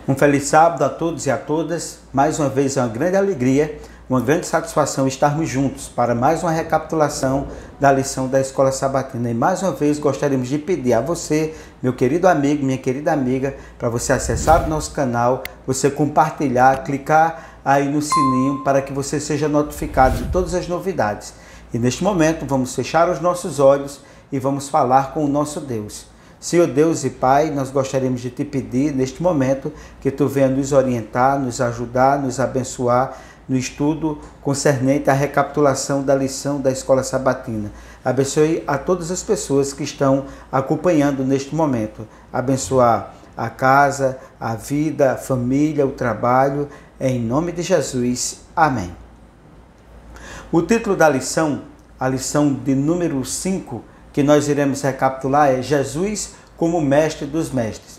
Um feliz sábado a todos e a todas. Mais uma vez é uma grande alegria, uma grande satisfação estarmos juntos para mais uma recapitulação da lição da Escola Sabatina. E mais uma vez gostaríamos de pedir a você, meu querido amigo, minha querida amiga, para você acessar o nosso canal, você compartilhar, clicar aí no sininho para que você seja notificado de todas as novidades. E neste momento vamos fechar os nossos olhos e vamos falar com o nosso Deus. Senhor Deus e Pai, nós gostaríamos de te pedir neste momento que tu venha nos orientar, nos ajudar, nos abençoar no estudo concernente à recapitulação da lição da Escola Sabatina. Abençoe a todas as pessoas que estão acompanhando neste momento. Abençoar a casa, a vida, a família, o trabalho, em nome de Jesus. Amém. O título da lição, a lição de número 5, que nós iremos recapitular é Jesus como Mestre dos Mestres.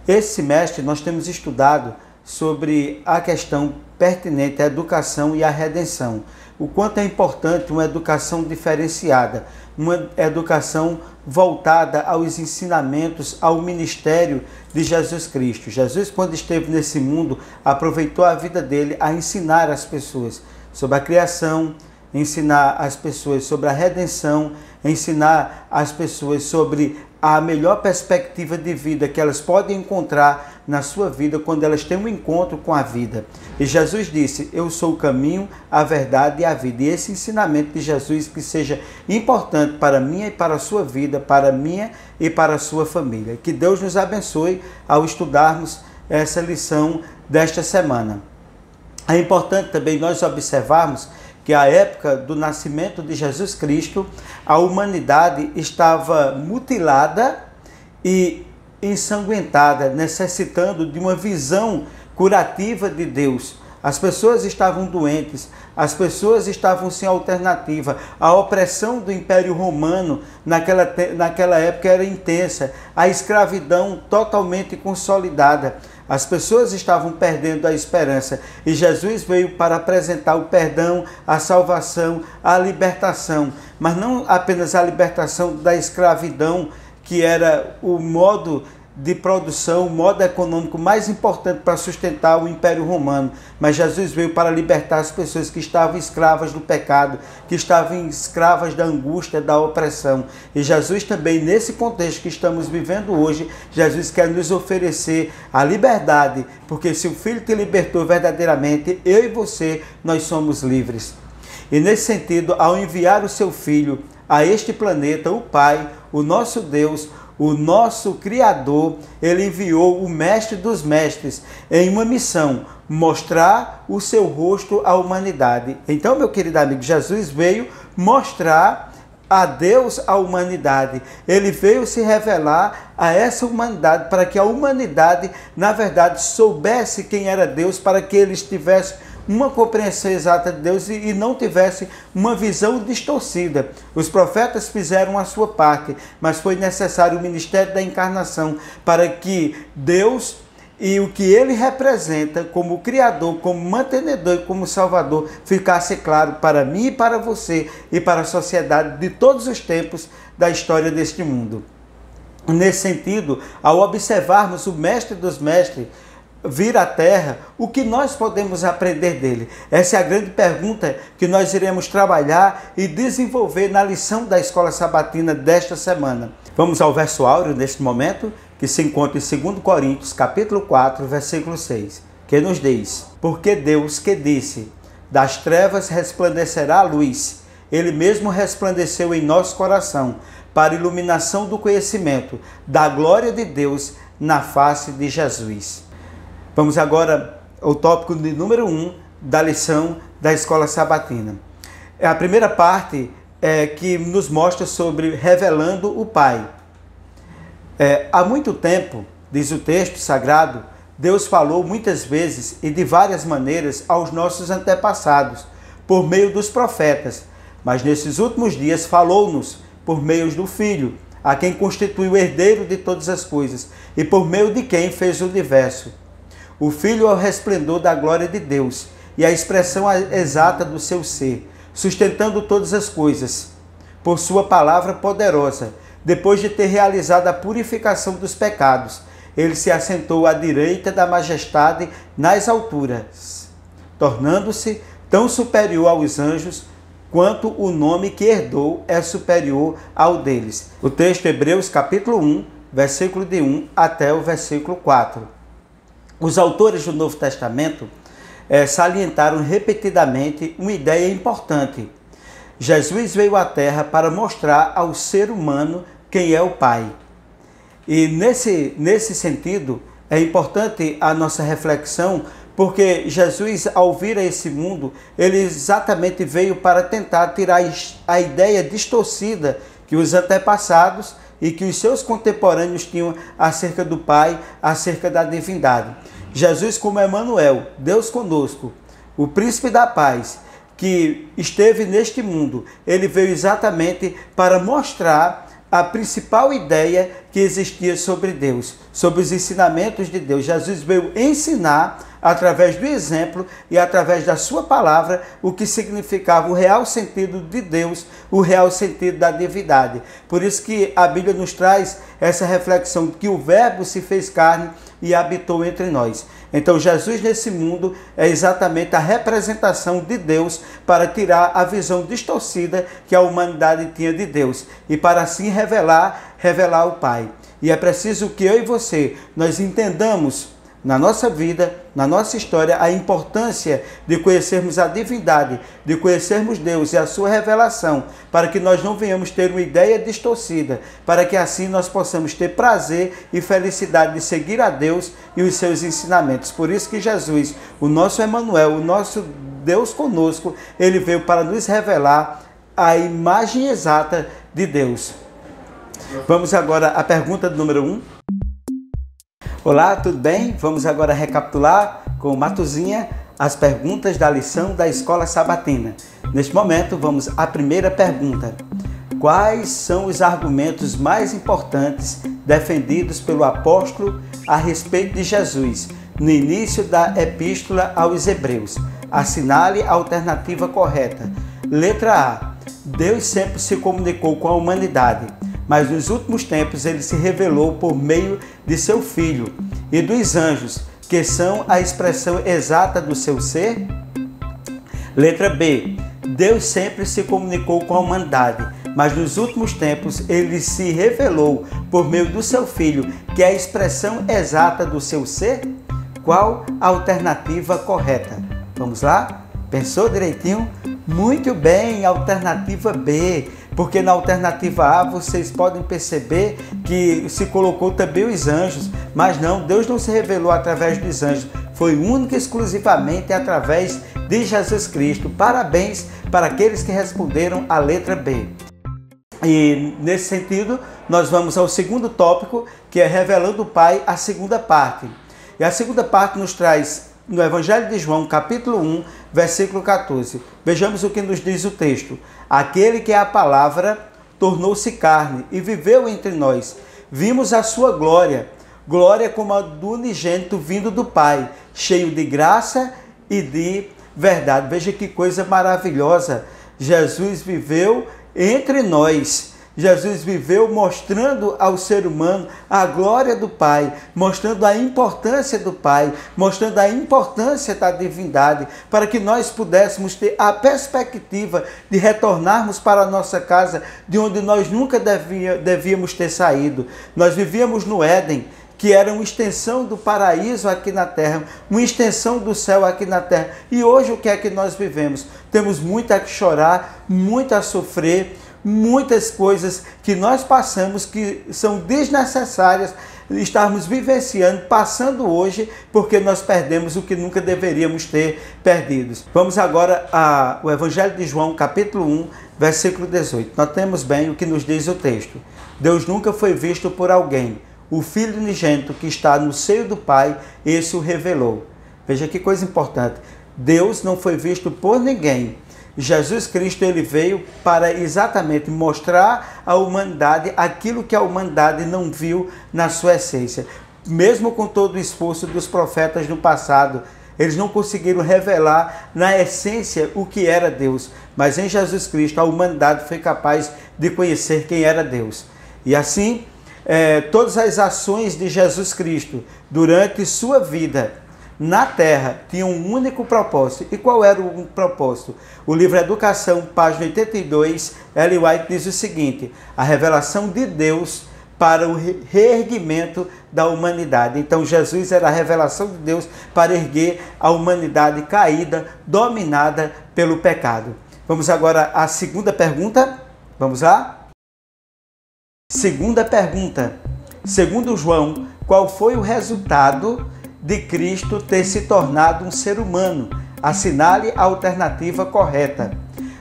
Esse mestre nós temos estudado sobre a questão pertinente à educação e à redenção. O quanto é importante uma educação diferenciada, uma educação voltada aos ensinamentos, ao ministério de Jesus Cristo. Jesus, quando esteve nesse mundo, aproveitou a vida dele a ensinar as pessoas sobre a criação, ensinar as pessoas sobre a redenção, ensinar as pessoas sobre a melhor perspectiva de vida que elas podem encontrar na sua vida quando elas têm um encontro com a vida. E Jesus disse, eu sou o caminho, a verdade e a vida. E esse ensinamento de Jesus que seja importante para a minha e para a sua vida, para a minha e para a sua família. Que Deus nos abençoe ao estudarmos essa lição desta semana. É importante também nós observarmos que a época do nascimento de Jesus Cristo, a humanidade estava mutilada e ensanguentada, necessitando de uma visão curativa de Deus. As pessoas estavam doentes, as pessoas estavam sem alternativa. A opressão do Império Romano naquela época era intensa, a escravidão totalmente consolidada. As pessoas estavam perdendo a esperança e Jesus veio para apresentar o perdão, a salvação, a libertação, mas não apenas a libertação da escravidão, que era o modo de produção, o modo econômico mais importante para sustentar o Império Romano, mas Jesus veio para libertar as pessoas que estavam escravas do pecado, que estavam escravas da angústia, da opressão. E Jesus também, nesse contexto que estamos vivendo hoje, Jesus quer nos oferecer a liberdade, porque se o Filho te libertou verdadeiramente, eu e você, nós somos livres. E nesse sentido, ao enviar o seu Filho a este planeta, o Pai, o nosso Deus, o nosso Criador, ele enviou o Mestre dos Mestres em uma missão, mostrar o seu rosto à humanidade. Então, meu querido amigo, Jesus veio mostrar a Deus à humanidade. Ele veio se revelar a essa humanidade para que a humanidade, na verdade, soubesse quem era Deus, para que eles tivessem uma compreensão exata de Deus e não tivesse uma visão distorcida. Os profetas fizeram a sua parte, mas foi necessário o ministério da encarnação para que Deus e o que ele representa como Criador, como mantenedor e como Salvador ficasse claro para mim e para você e para a sociedade de todos os tempos da história deste mundo. Nesse sentido, ao observarmos o Mestre dos Mestres vir à Terra, o que nós podemos aprender dele? Essa é a grande pergunta que nós iremos trabalhar e desenvolver na lição da Escola Sabatina desta semana. Vamos ao verso áureo neste momento, que se encontra em 2 Coríntios, capítulo 4, versículo 6, que nos diz, porque Deus que disse, das trevas resplandecerá a luz, ele mesmo resplandeceu em nosso coração, para a iluminação do conhecimento da glória de Deus na face de Jesus. Vamos agora ao tópico de número 1 da lição da Escola Sabatina. A primeira parte é que nos mostra sobre revelando o Pai. Há muito tempo, diz o texto sagrado, Deus falou muitas vezes e de várias maneiras aos nossos antepassados, por meio dos profetas, mas nesses últimos dias falou-nos por meio do Filho, a quem constitui o herdeiro de todas as coisas e por meio de quem fez o universo. O Filho é o resplendor da glória de Deus e a expressão exata do seu ser, sustentando todas as coisas, por sua palavra poderosa, depois de ter realizado a purificação dos pecados, ele se assentou à direita da majestade nas alturas, tornando-se tão superior aos anjos quanto o nome que herdou é superior ao deles. O texto Hebreus capítulo 1, versículo de 1 até o versículo 4. Os autores do Novo Testamento salientaram repetidamente uma ideia importante. Jesus veio à Terra para mostrar ao ser humano quem é o Pai. E nesse sentido, é importante a nossa reflexão, porque Jesus, ao vir a esse mundo, ele exatamente veio para tentar tirar a ideia distorcida que os antepassados e que os seus contemporâneos tinham acerca do Pai, acerca da divindade. Jesus, como Emanuel, Deus conosco, o príncipe da paz, que esteve neste mundo, ele veio exatamente para mostrar a principal ideia que existia sobre Deus, sobre os ensinamentos de Deus. Jesus veio ensinar, através do exemplo e através da sua palavra, o que significava o real sentido de Deus, o real sentido da divindade. Por isso que a Bíblia nos traz essa reflexão que o Verbo se fez carne e habitou entre nós. Então Jesus nesse mundo é exatamente a representação de Deus para tirar a visão distorcida que a humanidade tinha de Deus e para assim revelar o Pai. E é preciso que eu e você, nós entendamos na nossa vida, na nossa história, a importância de conhecermos a divindade, de conhecermos Deus e a sua revelação, para que nós não venhamos ter uma ideia distorcida, para que assim nós possamos ter prazer e felicidade de seguir a Deus e os seus ensinamentos. Por isso que Jesus, o nosso Emanuel, o nosso Deus conosco, ele veio para nos revelar a imagem exata de Deus. Vamos agora à pergunta número 1. Olá, tudo bem? Vamos agora recapitular com Matuzinha as perguntas da lição da Escola Sabatina. Neste momento, vamos à primeira pergunta. Quais são os argumentos mais importantes defendidos pelo apóstolo a respeito de Jesus no início da Epístola aos Hebreus? Assinale a alternativa correta. Letra A. Deus sempre se comunicou com a humanidade, mas nos últimos tempos ele se revelou por meio de seu Filho e dos anjos, que são a expressão exata do seu ser. Letra B. Deus sempre se comunicou com a humanidade, mas nos últimos tempos ele se revelou por meio do seu Filho, que é a expressão exata do seu ser. Qual a alternativa correta? Vamos lá? Pensou direitinho? Muito bem, alternativa B, porque na alternativa A vocês podem perceber que se colocou também os anjos, mas não, Deus não se revelou através dos anjos, foi única e exclusivamente através de Jesus Cristo. Parabéns para aqueles que responderam a letra B. E nesse sentido, nós vamos ao segundo tópico, que é revelando o Pai, a segunda parte. E a segunda parte nos traz no Evangelho de João, capítulo 1, versículo 14. Vejamos o que nos diz o texto. Aquele que é a palavra tornou-se carne e viveu entre nós. Vimos a sua glória, glória como a do unigênito vindo do Pai, cheio de graça e de verdade. Veja que coisa maravilhosa. Jesus viveu entre nós. Jesus viveu mostrando ao ser humano a glória do Pai, mostrando a importância do Pai, mostrando a importância da divindade, para que nós pudéssemos ter a perspectiva de retornarmos para a nossa casa, de onde nós nunca devíamos ter saído. Nós vivíamos no Éden, que era uma extensão do paraíso aqui na terra, uma extensão do céu aqui na terra. E hoje o que é que nós vivemos? Temos muito a chorar, muito a sofrer, muitas coisas que nós passamos que são desnecessárias estarmos vivenciando, passando hoje, porque nós perdemos o que nunca deveríamos ter perdido. Vamos agora ao Evangelho de João, capítulo 1, versículo 18. Notemos bem o que nos diz o texto. Deus nunca foi visto por alguém. O Filho unigênito que está no seio do Pai, esse o revelou. Veja que coisa importante. Deus não foi visto por ninguém. Jesus Cristo ele veio para exatamente mostrar à humanidade aquilo que a humanidade não viu na sua essência. Mesmo com todo o esforço dos profetas no passado, eles não conseguiram revelar na essência o que era Deus. Mas em Jesus Cristo a humanidade foi capaz de conhecer quem era Deus. E assim, todas as ações de Jesus Cristo durante sua vida na Terra tinham um único propósito. E qual era o propósito? O livro Educação, página 82, Ellen White diz o seguinte: a revelação de Deus para o reerguimento da humanidade. Então Jesus era a revelação de Deus para erguer a humanidade caída, dominada pelo pecado. Vamos agora à segunda pergunta. Vamos lá? Segunda pergunta. Segundo João, qual foi o resultado de Cristo ter se tornado um ser humano? Assinale a alternativa correta.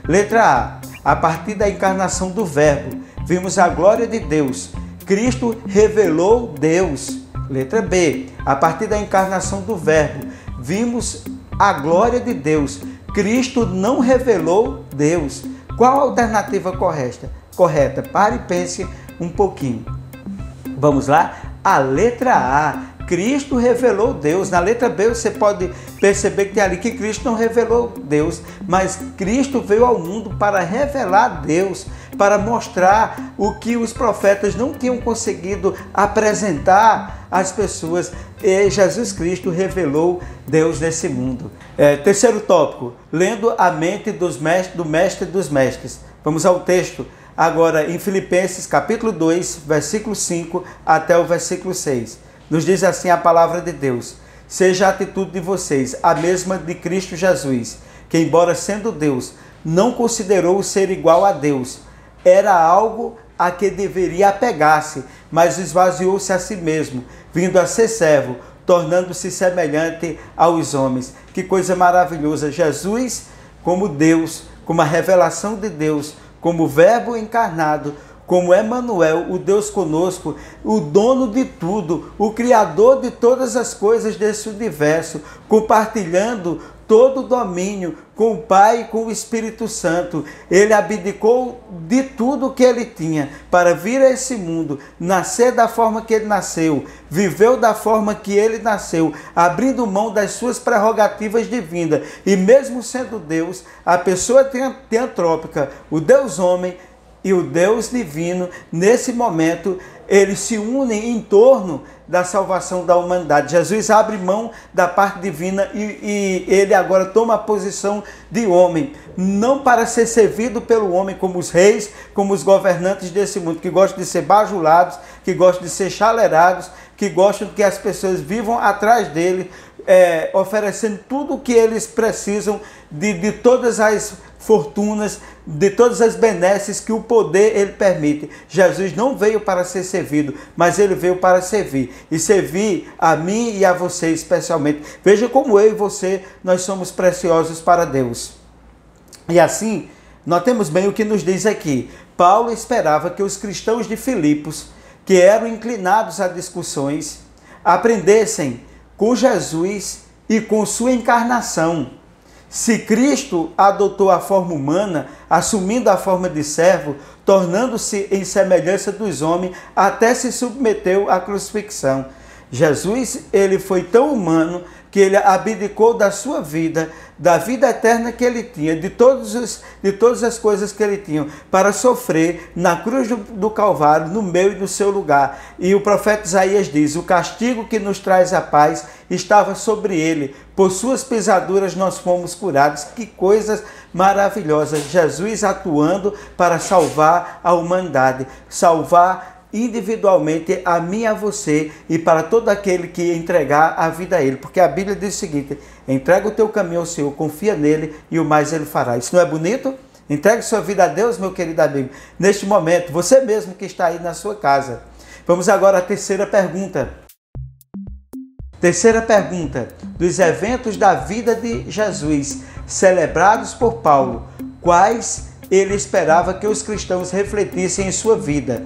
Letra A. A partir da encarnação do Verbo, vimos a glória de Deus. Cristo revelou Deus. Letra B. A partir da encarnação do Verbo, vimos a glória de Deus. Cristo não revelou Deus. Qual a alternativa correta? Pare e pense um pouquinho. Vamos lá? A letra A. Cristo revelou Deus. Na letra B você pode perceber que tem ali que Cristo não revelou Deus, mas Cristo veio ao mundo para revelar Deus, para mostrar o que os profetas não tinham conseguido apresentar às pessoas. E Jesus Cristo revelou Deus nesse mundo. Terceiro tópico, lendo a mente do mestre dos mestres. Vamos ao texto agora em Filipenses capítulo 2, versículo 5 até o versículo 6. Nos diz assim a palavra de Deus: seja a atitude de vocês a mesma de Cristo Jesus, que embora sendo Deus, não considerou o ser igual a Deus. Era algo a que deveria apegar-se, mas esvaziou-se a si mesmo, vindo a ser servo, tornando-se semelhante aos homens. Que coisa maravilhosa! Jesus, como Deus, como a revelação de Deus, como Verbo encarnado, como Emmanuel, o Deus conosco, o dono de tudo, o Criador de todas as coisas desse universo, compartilhando todo o domínio com o Pai e com o Espírito Santo. Ele abdicou de tudo que ele tinha para vir a esse mundo, nascer da forma que ele nasceu, viveu da forma que ele nasceu, abrindo mão das suas prerrogativas divinas. E mesmo sendo Deus, a pessoa teantrópica, o Deus homem, e o Deus divino, nesse momento, eles se unem em torno da salvação da humanidade. Jesus abre mão da parte divina e ele agora toma a posição de homem, não para ser servido pelo homem como os reis, como os governantes desse mundo, que gostam de ser bajulados, que gostam de ser chalerados, que gostam que as pessoas vivam atrás dele, oferecendo tudo o que eles precisam de todas as fortunas, de todas as benesses que o poder ele permite. Jesus não veio para ser servido, mas ele veio para servir, e servir a mim e a você especialmente. Veja como eu e você, nós somos preciosos para Deus. E assim, notemos bem o que nos diz aqui. Paulo esperava que os cristãos de Filipos, que eram inclinados a discussões, aprendessem com Jesus e com sua encarnação. Se Cristo adotou a forma humana, assumindo a forma de servo, tornando-se em semelhança dos homens, até se submeteu à crucifixão. Jesus, ele foi tão humano que ele abdicou da sua vida, da vida eterna que ele tinha, de todas as coisas que ele tinha, para sofrer na cruz do Calvário, no meu e no seu lugar. E o profeta Isaías diz: o castigo que nos traz a paz estava sobre ele, por suas pisaduras nós fomos curados. Que coisas maravilhosas! Jesus atuando para salvar a humanidade, salvar individualmente a mim e a você, e para todo aquele que entregar a vida a ele, porque a Bíblia diz o seguinte: entrega o teu caminho ao Senhor, confia nele e o mais ele fará. Isso não é bonito? Entregue sua vida a Deus, meu querido amigo, neste momento, você mesmo que está aí na sua casa. Vamos agora à terceira pergunta. Terceira pergunta: dos eventos da vida de Jesus celebrados por Paulo, quais ele esperava que os cristãos refletissem em sua vida?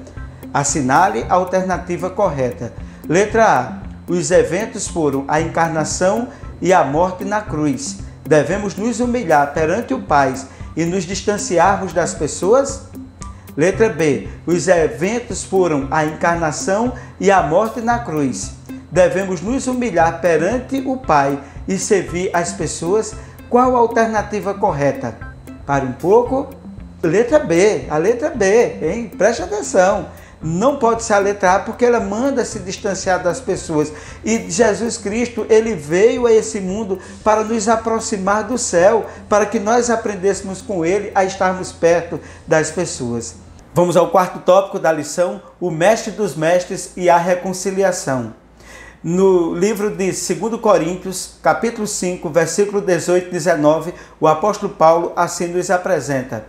Assinale a alternativa correta. Letra A. Os eventos foram a encarnação e a morte na cruz. Devemos nos humilhar perante o Pai e nos distanciarmos das pessoas? Letra B. Os eventos foram a encarnação e a morte na cruz. Devemos nos humilhar perante o Pai e servir as pessoas? Qual a alternativa correta? Pare um pouco. Letra B. A letra B, hein? Preste atenção. não pode ser a letra A, porque ela manda se distanciar das pessoas. E Jesus Cristo, ele veio a esse mundo para nos aproximar do céu, para que nós aprendêssemos com ele a estarmos perto das pessoas. Vamos ao quarto tópico da lição, o mestre dos mestres e a reconciliação. No livro de 2 Coríntios, capítulo 5, versículo 18 e 19, o apóstolo Paulo assim nos apresenta: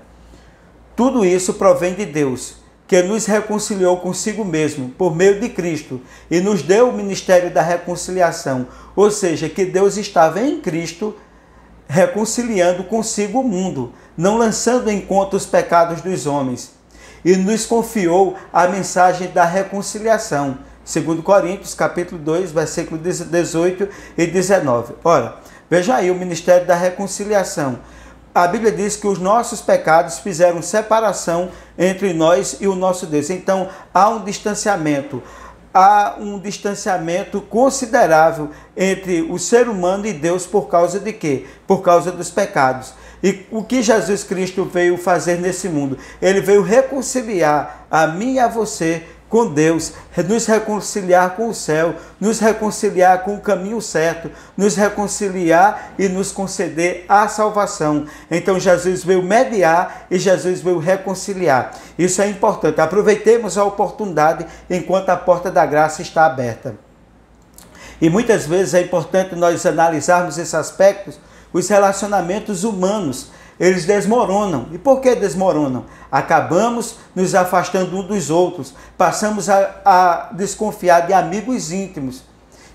tudo isso provém de Deus, que nos reconciliou consigo mesmo, por meio de Cristo, e nos deu o ministério da reconciliação. Ou seja, que Deus estava em Cristo reconciliando consigo o mundo, não lançando em conta os pecados dos homens, e nos confiou a mensagem da reconciliação. 2 Coríntios, capítulo 2, versículo 18 e 19. Ora, veja aí o ministério da reconciliação. A Bíblia diz que os nossos pecados fizeram separação entre nós e o nosso Deus. Então, há um distanciamento considerável entre o ser humano e Deus por causa de quê? Por causa dos pecados. E o que Jesus Cristo veio fazer nesse mundo? Ele veio reconciliar a mim e a você com Deus, nos reconciliar com o céu, nos reconciliar com o caminho certo, nos reconciliar e nos conceder a salvação. Então Jesus veio mediar e Jesus veio reconciliar. Isso é importante. Aproveitemos a oportunidade enquanto a porta da graça está aberta. E muitas vezes é importante nós analisarmos esses aspectos, os relacionamentos humanos. Eles desmoronam. E por que desmoronam? Acabamos nos afastando uns dos outros, passamos a desconfiar de amigos íntimos.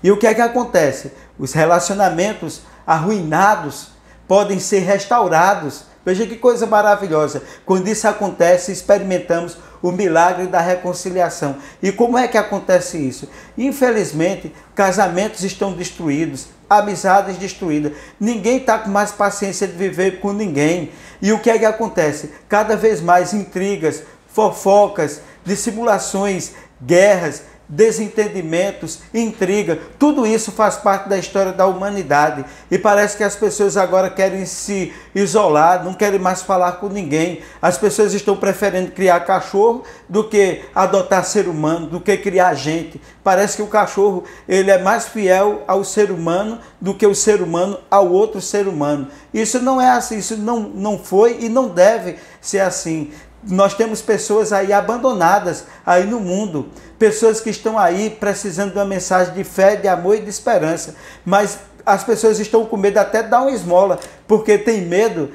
E o que é que acontece? Os relacionamentos arruinados podem ser restaurados. Veja que coisa maravilhosa. Quando isso acontece, experimentamos o milagre da reconciliação. E como é que acontece isso? Infelizmente, casamentos estão destruídos, amizades destruídas. Ninguém está com mais paciência de viver com ninguém. E o que é que acontece? Cada vez mais intrigas, fofocas, dissimulações, guerras, desentendimentos, intriga, tudo isso faz parte da história da humanidade. E parece que as pessoas agora querem se isolar, não querem mais falar com ninguém. As pessoas estão preferindo criar cachorro do que adotar ser humano, do que criar gente. Parece que o cachorro ele é mais fiel ao ser humano do que o ser humano ao outro ser humano. Isso não é assim, isso não foi e não deve ser assim. Nós temos pessoas aí abandonadas aí no mundo, pessoas que estão aí precisando de uma mensagem de fé, de amor e de esperança, mas as pessoas estão com medo até de dar uma esmola, porque tem medo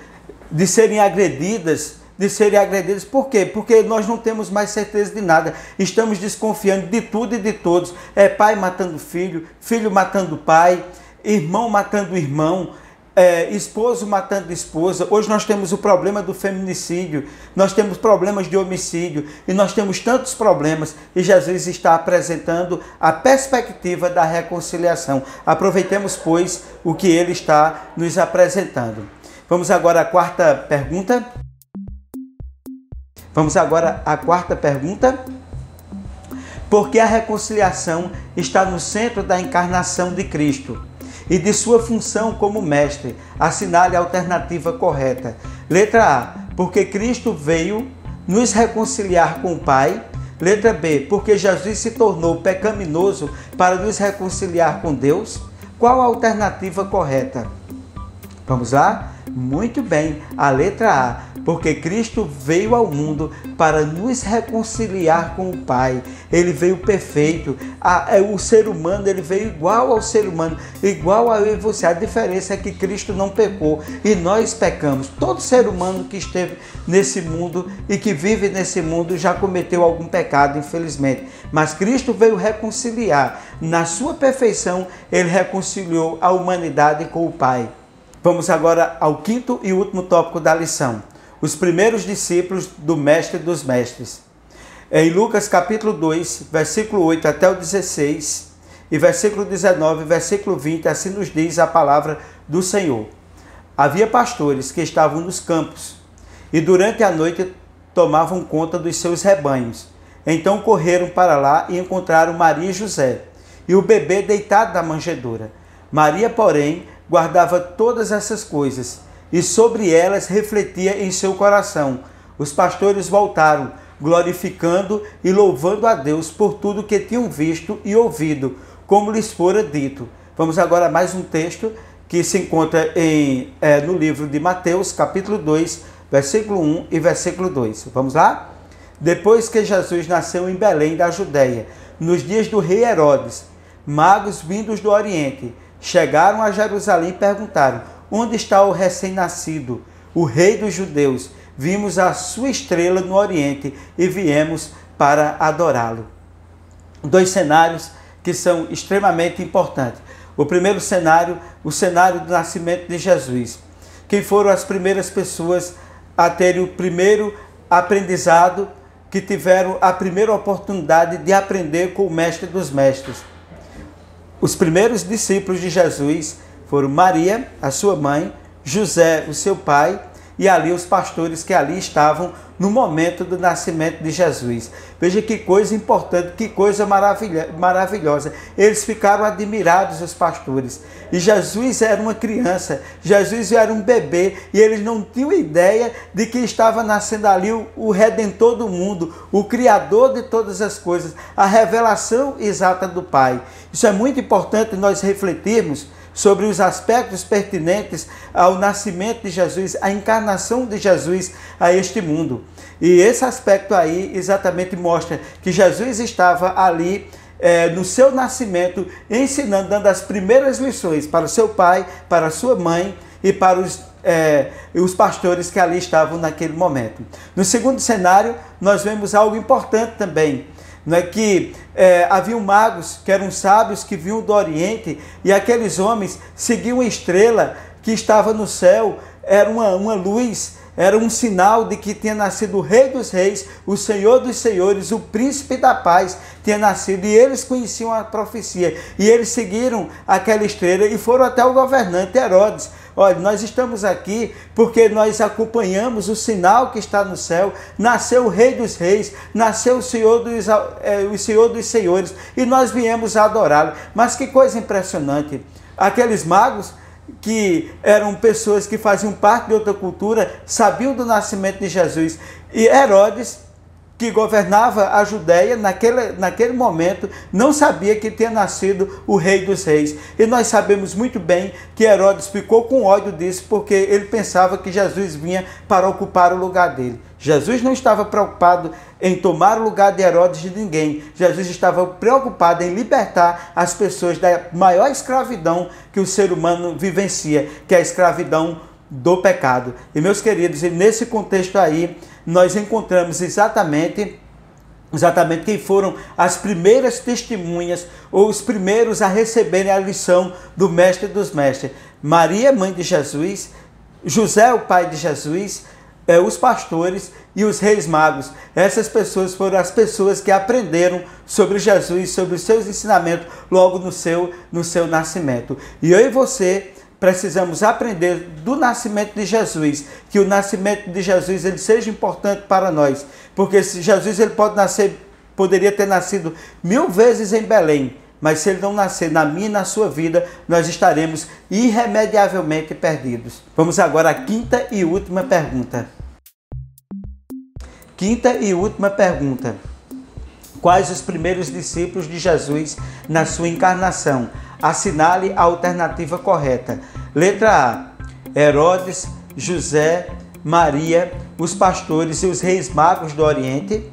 de serem agredidas, Por quê? Porque nós não temos mais certeza de nada, estamos desconfiando de tudo e de todos. É pai matando filho, filho matando pai, irmão matando irmão, esposo matando esposa. Hoje nós temos o problema do feminicídio, nós temos problemas de homicídio e nós temos tantos problemas, e Jesus está apresentando a perspectiva da reconciliação. Aproveitemos, pois, o que ele está nos apresentando. Vamos agora à quarta pergunta. Porque a reconciliação está no centro da encarnação de Cristo e de sua função como mestre. Assinale a alternativa correta. Letra A, porque Cristo veio nos reconciliar com o Pai. Letra B, porque Jesus se tornou pecaminoso para nos reconciliar com Deus. Qual a alternativa correta? Vamos lá? Muito bem, a letra A, porque Cristo veio ao mundo para nos reconciliar com o Pai. Ele veio perfeito. O ser humano, ele veio igual ao ser humano, igual a eu e você. A diferença é que Cristo não pecou e nós pecamos. Todo ser humano que esteve nesse mundo e que vive nesse mundo já cometeu algum pecado, infelizmente. Mas Cristo veio reconciliar. Na sua perfeição, ele reconciliou a humanidade com o Pai. Vamos agora ao quinto e último tópico da lição. Os primeiros discípulos do Mestre dos Mestres. Em Lucas capítulo 2, versículo 8 até o 16, e versículo 19, versículo 20, assim nos diz a palavra do Senhor. Havia pastores que estavam nos campos, e durante a noite tomavam conta dos seus rebanhos. Então correram para lá e encontraram Maria e José, e o bebê deitado na manjedoura. Maria, porém, guardava todas essas coisas, e sobre elas refletia em seu coração. Os pastores voltaram, glorificando e louvando a Deus por tudo que tinham visto e ouvido, como lhes fora dito. Vamos agora a mais um texto que se encontra no livro de Mateus, capítulo 2, versículo 1 e versículo 2. Vamos lá? Depois que Jesus nasceu em Belém da Judéia, nos dias do rei Herodes, magos vindos do Oriente chegaram a Jerusalém e perguntaram: onde está o recém-nascido, o rei dos judeus? Vimos a sua estrela no Oriente e viemos para adorá-lo. Dois cenários que são extremamente importantes. O primeiro cenário, o cenário do nascimento de Jesus. Quem foram as primeiras pessoas a terem o primeiro aprendizado, que tiveram a primeira oportunidade de aprender com o mestre dos mestres? Os primeiros discípulos de Jesus foram Maria, a sua mãe, José, o seu pai, e ali os pastores que ali estavam no momento do nascimento de Jesus. Veja que coisa importante, que coisa maravilhosa. Eles ficaram admirados, os pastores. E Jesus era uma criança, Jesus era um bebê, e eles não tinham ideia de que estava nascendo ali o Redentor do mundo, o Criador de todas as coisas, a revelação exata do Pai. Isso é muito importante nós refletirmos sobre os aspectos pertinentes ao nascimento de Jesus, à encarnação de Jesus a este mundo. E esse aspecto aí exatamente mostra que Jesus estava ali no seu nascimento, ensinando, dando as primeiras lições para o seu pai, para a sua mãe e para os pastores que ali estavam naquele momento. No segundo cenário, nós vemos algo importante também, não é que haviam magos que eram sábios que vinham do Oriente, e aqueles homens seguiam a estrela que estava no céu. Era uma luz, era um sinal de que tinha nascido o Rei dos Reis, o Senhor dos Senhores, o Príncipe da Paz tinha nascido, e eles conheciam a profecia, e eles seguiram aquela estrela e foram até o governante Herodes. Olha, nós estamos aqui porque nós acompanhamos o sinal que está no céu. Nasceu o Rei dos Reis, nasceu o Senhor dos Senhores, e nós viemos adorá-lo. Mas que coisa impressionante! Aqueles magos, que eram pessoas que faziam parte de outra cultura, sabiam do nascimento de Jesus. E Herodes, que governava a Judéia naquele momento, não sabia que tinha nascido o Rei dos Reis. E nós sabemos muito bem que Herodes ficou com ódio disso, porque ele pensava que Jesus vinha para ocupar o lugar dele. Jesus não estava preocupado em tomar o lugar de Herodes de ninguém. Jesus estava preocupado em libertar as pessoas da maior escravidão que o ser humano vivencia, que é a escravidão do pecado. E, meus queridos, e nesse contexto aí, nós encontramos exatamente quem foram as primeiras testemunhas, ou os primeiros a receberem a lição do Mestre dos Mestres. Maria, mãe de Jesus, José, o pai de Jesus, os pastores e os reis magos. Essas pessoas foram as pessoas que aprenderam sobre Jesus, sobre os seus ensinamentos, logo no seu nascimento. E eu e você precisamos aprender do nascimento de Jesus, que o nascimento de Jesus ele seja importante para nós, porque se Jesus ele poderia ter nascido 1000 vezes em Belém, mas se ele não nascer na minha e na sua vida, nós estaremos irremediavelmente perdidos. Vamos agora à quinta e última pergunta. Quinta e última pergunta. Quais os primeiros discípulos de Jesus na sua encarnação? Assinale a alternativa correta. Letra A: Herodes, José, Maria, os pastores e os reis magos do Oriente.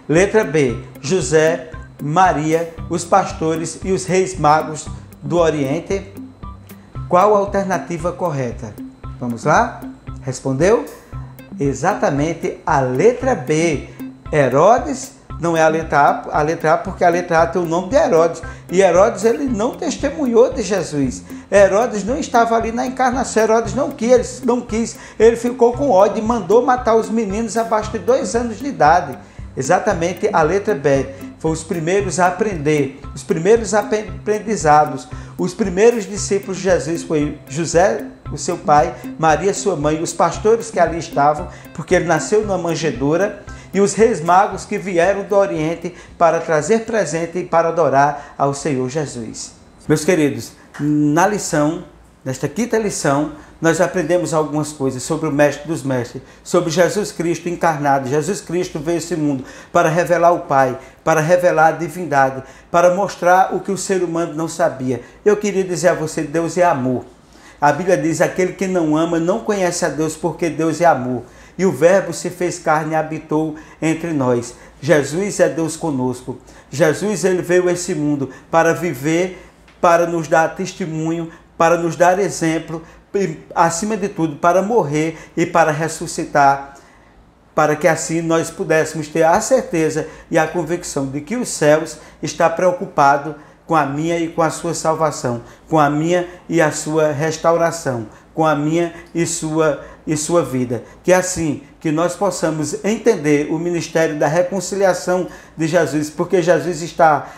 Letra B: José, Maria, os pastores e os reis magos do Oriente. Qual a alternativa correta? Vamos lá? Respondeu? Exatamente a letra B. Herodes. Não é a letra A porque a letra A tem o nome de Herodes. E Herodes ele não testemunhou de Jesus. Herodes não estava ali na encarnação. Herodes não quis. Ele ficou com ódio e mandou matar os meninos abaixo de 2 anos de idade. Exatamente a letra B. Foi os primeiros a aprender, os primeiros aprendizados. Os primeiros discípulos de Jesus foi José, o seu pai, Maria, sua mãe, os pastores que ali estavam, porque ele nasceu numa manjedoura, e os reis magos que vieram do Oriente para trazer presente e para adorar ao Senhor Jesus. Meus queridos, nesta quinta lição, nós aprendemos algumas coisas sobre o Mestre dos Mestres, sobre Jesus Cristo encarnado. Jesus Cristo veio a esse mundo para revelar o Pai, para revelar a divindade, para mostrar o que o ser humano não sabia. Eu queria dizer a você, Deus é amor. A Bíblia diz, aquele que não ama não conhece a Deus, porque Deus é amor. E o Verbo se fez carne e habitou entre nós. Jesus é Deus conosco. Jesus, ele veio a esse mundo para viver, para nos dar testemunho, para nos dar exemplo, e, acima de tudo, para morrer e para ressuscitar, para que assim nós pudéssemos ter a certeza e a convicção de que os céus está preocupado com a minha e com a sua salvação, com a minha e a sua restauração, com a minha e sua vida. Que assim, que nós possamos entender o ministério da reconciliação de Jesus, porque Jesus está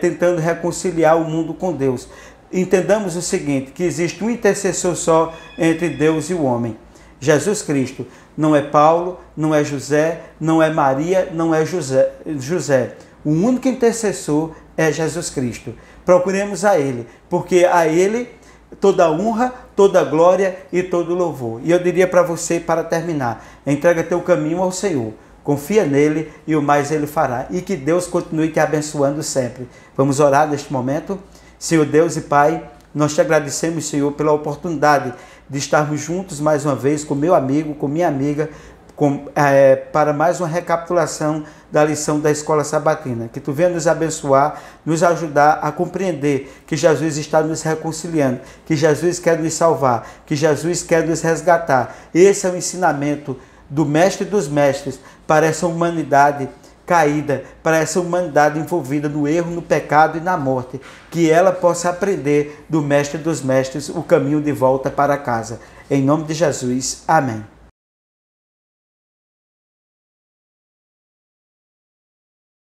tentando reconciliar o mundo com Deus. Entendamos o seguinte, que existe um intercessor só entre Deus e o homem. Jesus Cristo. Não é Paulo, não é José, não é Maria, não é José. O único intercessor é Jesus Cristo. Procuremos a Ele, porque a Ele toda honra, toda glória e todo louvor. E eu diria para você, para terminar, entrega teu caminho ao Senhor. Confia nele e o mais Ele fará. E que Deus continue te abençoando sempre. Vamos orar neste momento? Senhor Deus e Pai, nós te agradecemos, Senhor, pela oportunidade de estarmos juntos mais uma vez com meu amigo, com minha amiga, para mais uma recapitulação da lição da Escola Sabatina. Que Tu venha nos abençoar, nos ajudar a compreender que Jesus está nos reconciliando, que Jesus quer nos salvar, que Jesus quer nos resgatar. Esse é o ensinamento do Mestre dos Mestres para essa humanidade caída, para essa humanidade envolvida no erro, no pecado e na morte, que ela possa aprender do Mestre dos Mestres o caminho de volta para casa. Em nome de Jesus, amém.